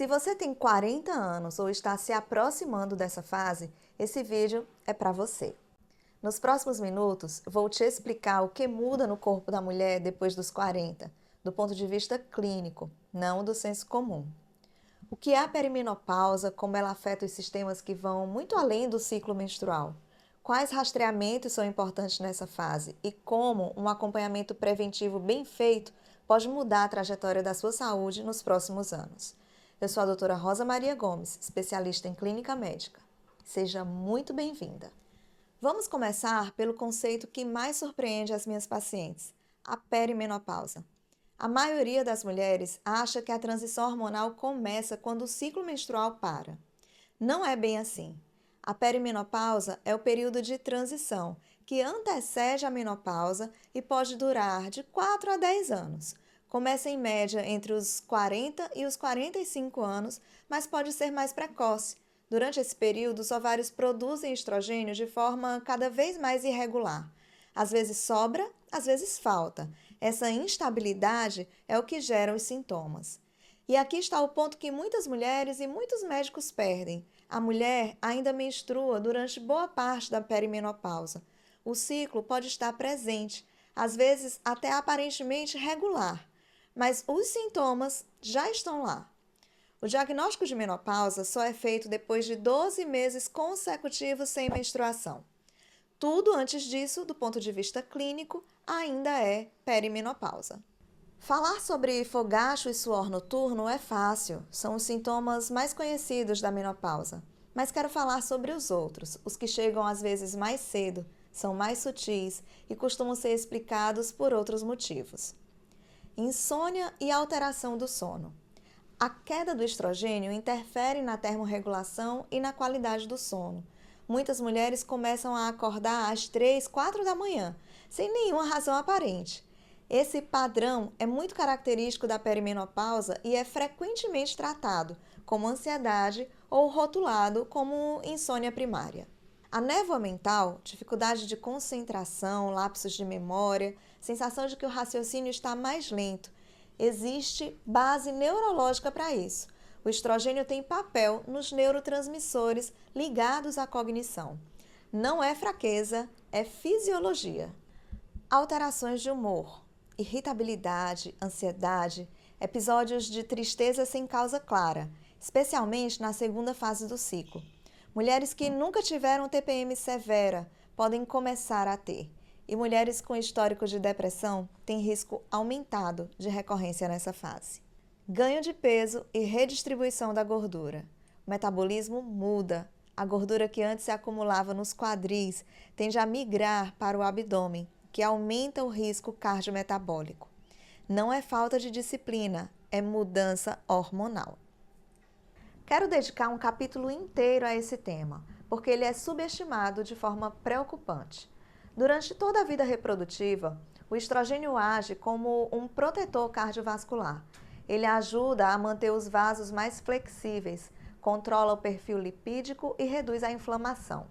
Se você tem 40 anos ou está se aproximando dessa fase, esse vídeo é para você. Nos próximos minutos, vou te explicar o que muda no corpo da mulher depois dos 40, do ponto de vista clínico, não do senso comum. O que é a perimenopausa, como ela afeta os sistemas que vão muito além do ciclo menstrual? Quais rastreamentos são importantes nessa fase e como um acompanhamento preventivo bem feito pode mudar a trajetória da sua saúde nos próximos anos? Eu sou a doutora Rosa Maria Gomes, especialista em clínica médica. Seja muito bem-vinda. Vamos começar pelo conceito que mais surpreende as minhas pacientes, a perimenopausa. A maioria das mulheres acha que a transição hormonal começa quando o ciclo menstrual para. Não é bem assim. A perimenopausa é o período de transição que antecede a menopausa e pode durar de 4 a 10 anos. Começa em média entre os 40 e os 45 anos, mas pode ser mais precoce. Durante esse período, os ovários produzem estrogênio de forma cada vez mais irregular. Às vezes sobra, às vezes falta. Essa instabilidade é o que gera os sintomas. E aqui está o ponto que muitas mulheres e muitos médicos perdem. A mulher ainda menstrua durante boa parte da perimenopausa. O ciclo pode estar presente, às vezes até aparentemente regular, mas os sintomas já estão lá. O diagnóstico de menopausa só é feito depois de 12 meses consecutivos sem menstruação. Tudo antes disso, do ponto de vista clínico, ainda é perimenopausa. Falar sobre fogacho e suor noturno é fácil, são os sintomas mais conhecidos da menopausa. Mas quero falar sobre os outros, os que chegam às vezes mais cedo, são mais sutis e costumam ser explicados por outros motivos. Insônia e alteração do sono. A queda do estrogênio interfere na termorregulação e na qualidade do sono. Muitas mulheres começam a acordar às 3, 4 da manhã, sem nenhuma razão aparente. Esse padrão é muito característico da perimenopausa e é frequentemente tratado como ansiedade ou rotulado como insônia primária. A névoa mental, dificuldade de concentração, lapsos de memória, sensação de que o raciocínio está mais lento. Existe base neurológica para isso. O estrogênio tem papel nos neurotransmissores ligados à cognição. Não é fraqueza, é fisiologia. Alterações de humor, irritabilidade, ansiedade, episódios de tristeza sem causa clara, especialmente na segunda fase do ciclo. Mulheres que nunca tiveram TPM severa podem começar a ter, e mulheres com histórico de depressão têm risco aumentado de recorrência nessa fase. Ganho de peso e redistribuição da gordura. O metabolismo muda. A gordura que antes se acumulava nos quadris tende a migrar para o abdômen, que aumenta o risco cardiometabólico. Não é falta de disciplina, é mudança hormonal. Quero dedicar um capítulo inteiro a esse tema, porque ele é subestimado de forma preocupante. Durante toda a vida reprodutiva, o estrogênio age como um protetor cardiovascular. Ele ajuda a manter os vasos mais flexíveis, controla o perfil lipídico e reduz a inflamação.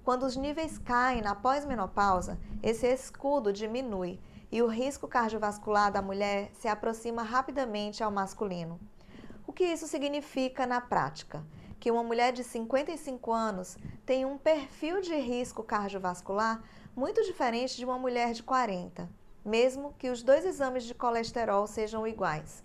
Quando os níveis caem na pós-menopausa, esse escudo diminui e o risco cardiovascular da mulher se aproxima rapidamente ao masculino. O que isso significa na prática? Que uma mulher de 55 anos tem um perfil de risco cardiovascular muito diferente de uma mulher de 40, mesmo que os dois exames de colesterol sejam iguais.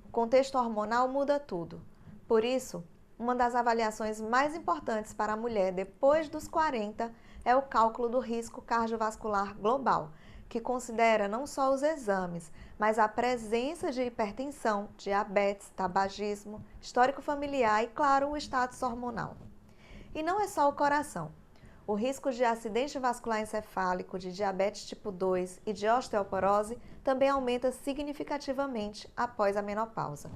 O contexto hormonal muda tudo. Por isso, uma das avaliações mais importantes para a mulher depois dos 40 é o cálculo do risco cardiovascular global, que considera não só os exames, mas a presença de hipertensão, diabetes, tabagismo, histórico familiar e, claro, o status hormonal. E não é só o coração. O risco de acidente vascular encefálico, de diabetes tipo 2 e de osteoporose também aumenta significativamente após a menopausa.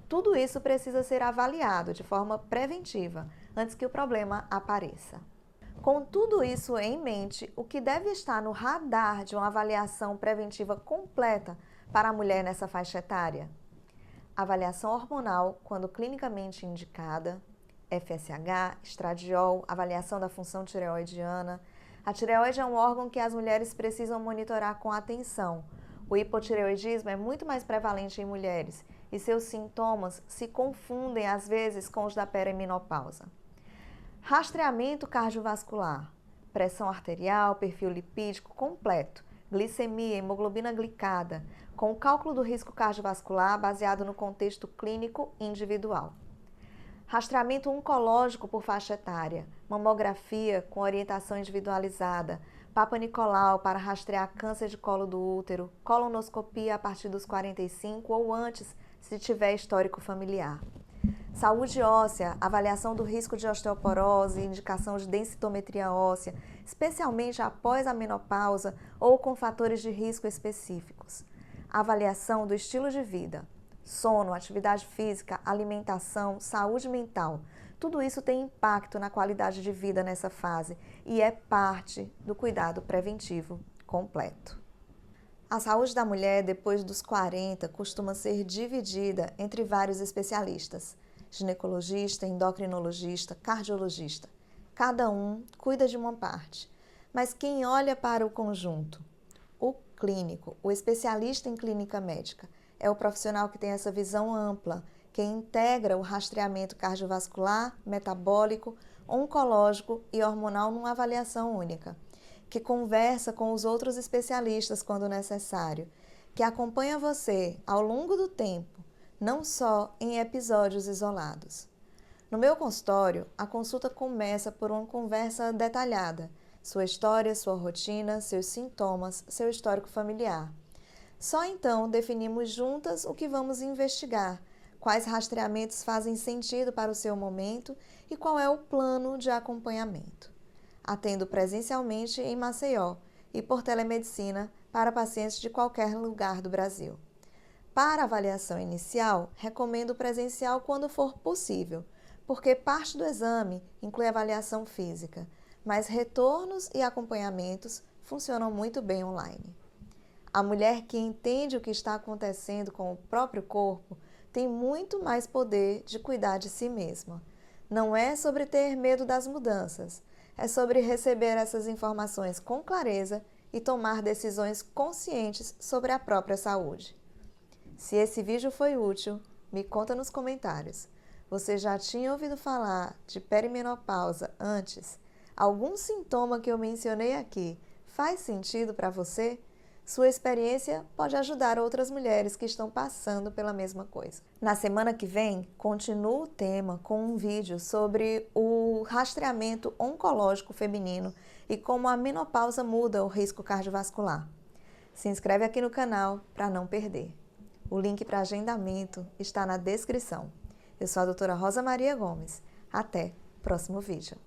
Tudo isso precisa ser avaliado de forma preventiva, antes que o problema apareça. Com tudo isso em mente, o que deve estar no radar de uma avaliação preventiva completa para a mulher nessa faixa etária? Avaliação hormonal, quando clinicamente indicada, FSH, estradiol, avaliação da função tireoidiana. A tireoide é um órgão que as mulheres precisam monitorar com atenção. O hipotireoidismo é muito mais prevalente em mulheres e seus sintomas se confundem às vezes com os da perimenopausa. Rastreamento cardiovascular, pressão arterial, perfil lipídico completo, glicemia, hemoglobina glicada, com o cálculo do risco cardiovascular baseado no contexto clínico individual. Rastreamento oncológico por faixa etária, mamografia com orientação individualizada, Papa Nicolau para rastrear câncer de colo do útero, colonoscopia a partir dos 45 ou antes, se tiver histórico familiar. Saúde óssea, avaliação do risco de osteoporose, indicação de densitometria óssea, especialmente após a menopausa ou com fatores de risco específicos. Avaliação do estilo de vida, sono, atividade física, alimentação, saúde mental. Tudo isso tem impacto na qualidade de vida nessa fase e é parte do cuidado preventivo completo. A saúde da mulher depois dos 40 costuma ser dividida entre vários especialistas: ginecologista, endocrinologista, cardiologista. Cada um cuida de uma parte, mas quem olha para o conjunto? O clínico, o especialista em clínica médica, é o profissional que tem essa visão ampla, que integra o rastreamento cardiovascular, metabólico, oncológico e hormonal numa avaliação única, que conversa com os outros especialistas quando necessário, que acompanha você ao longo do tempo, não só em episódios isolados. No meu consultório, a consulta começa por uma conversa detalhada, sua história, sua rotina, seus sintomas, seu histórico familiar. Só então definimos juntas o que vamos investigar, quais rastreamentos fazem sentido para o seu momento e qual é o plano de acompanhamento. Atendo presencialmente em Maceió e por telemedicina para pacientes de qualquer lugar do Brasil. Para avaliação inicial, recomendo presencial quando for possível, porque parte do exame inclui avaliação física, mas retornos e acompanhamentos funcionam muito bem online. A mulher que entende o que está acontecendo com o próprio corpo tem muito mais poder de cuidar de si mesma. Não é sobre ter medo das mudanças, é sobre receber essas informações com clareza e tomar decisões conscientes sobre a própria saúde. Se esse vídeo foi útil, me conta nos comentários. Você já tinha ouvido falar de perimenopausa antes? Algum sintoma que eu mencionei aqui faz sentido para você? Sua experiência pode ajudar outras mulheres que estão passando pela mesma coisa. Na semana que vem, continuo o tema com um vídeo sobre o rastreamento oncológico feminino e como a menopausa muda o risco cardiovascular. Se inscreve aqui no canal para não perder. O link para agendamento está na descrição. Eu sou a doutora Rosa Maria Gomes. Até o próximo vídeo.